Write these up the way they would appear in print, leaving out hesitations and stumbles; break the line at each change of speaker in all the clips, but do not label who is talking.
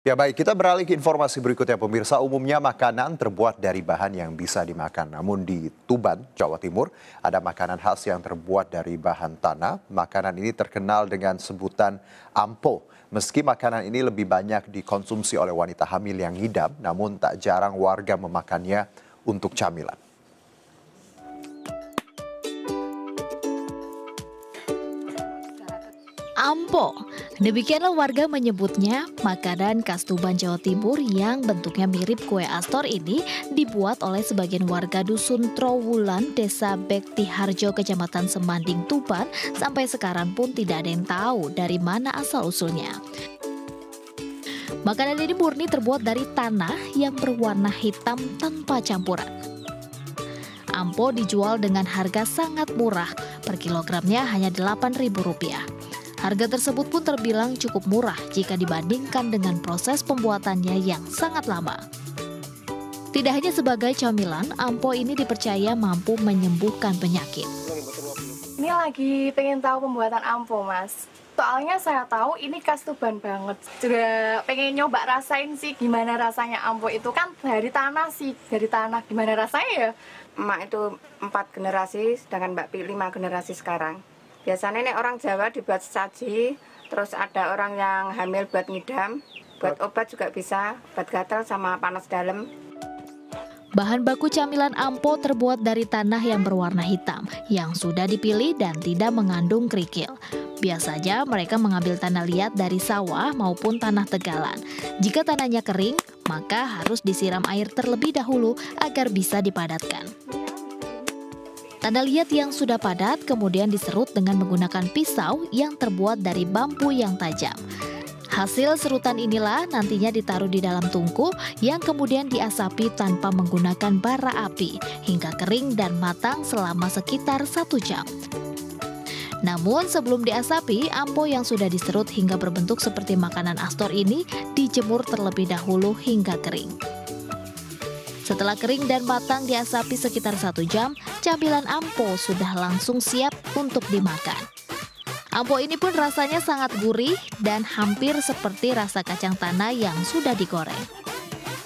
Ya baik, kita beralih ke informasi berikutnya pemirsa. Umumnya makanan terbuat dari bahan yang bisa dimakan. Namun di Tuban, Jawa Timur, ada makanan khas yang terbuat dari bahan tanah. Makanan ini terkenal dengan sebutan ampo. Meski makanan ini lebih banyak dikonsumsi oleh wanita hamil yang ngidam, namun tak jarang warga memakannya untuk camilan.
Ampo, demikianlah warga menyebutnya. Makanan khas Tuban, Jawa Timur yang bentuknya mirip kue astor ini dibuat oleh sebagian warga dusun Trowulan, Desa Bektiharjo, Kecamatan Semanding, Tuban. Sampai sekarang pun tidak ada yang tahu dari mana asal-usulnya. Makanan ini murni terbuat dari tanah yang berwarna hitam tanpa campuran. Ampo dijual dengan harga sangat murah, per kilogramnya hanya Rp8.000. Harga tersebut pun terbilang cukup murah jika dibandingkan dengan proses pembuatannya yang sangat lama. Tidak hanya sebagai camilan, ampo ini dipercaya mampu menyembuhkan penyakit.
Ini lagi pengen tahu pembuatan ampo, Mas. Soalnya saya tahu ini khas Tuban banget. Juga pengen nyoba rasain sih gimana rasanya ampo itu kan dari tanah sih, dari tanah. Gimana rasanya ya?
Emak itu 4 generasi, sedangkan Mbak Pi 5 generasi sekarang. Biasanya nih orang Jawa dibuat sesaji, terus ada orang yang hamil buat ngidam, buat obat juga bisa, buat gatal sama panas dalam.
Bahan baku camilan ampo terbuat dari tanah yang berwarna hitam, yang sudah dipilih dan tidak mengandung kerikil. Biasanya mereka mengambil tanah liat dari sawah maupun tanah tegalan. Jika tanahnya kering, maka harus disiram air terlebih dahulu agar bisa dipadatkan. Tanah liat yang sudah padat kemudian diserut dengan menggunakan pisau yang terbuat dari bambu yang tajam. Hasil serutan inilah nantinya ditaruh di dalam tungku yang kemudian diasapi tanpa menggunakan bara api hingga kering dan matang selama sekitar 1 jam. Namun sebelum diasapi, ampo yang sudah diserut hingga berbentuk seperti makanan astor ini dijemur terlebih dahulu hingga kering. Setelah kering dan matang diasapi sekitar 1 jam, camilan ampo sudah langsung siap untuk dimakan. Ampo ini pun rasanya sangat gurih dan hampir seperti rasa kacang tanah yang sudah digoreng.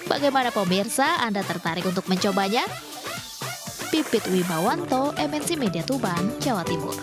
Bagaimana pemirsa, Anda tertarik untuk mencobanya? Pipit Wibawanto, MNC Media Tuban, Jawa Timur.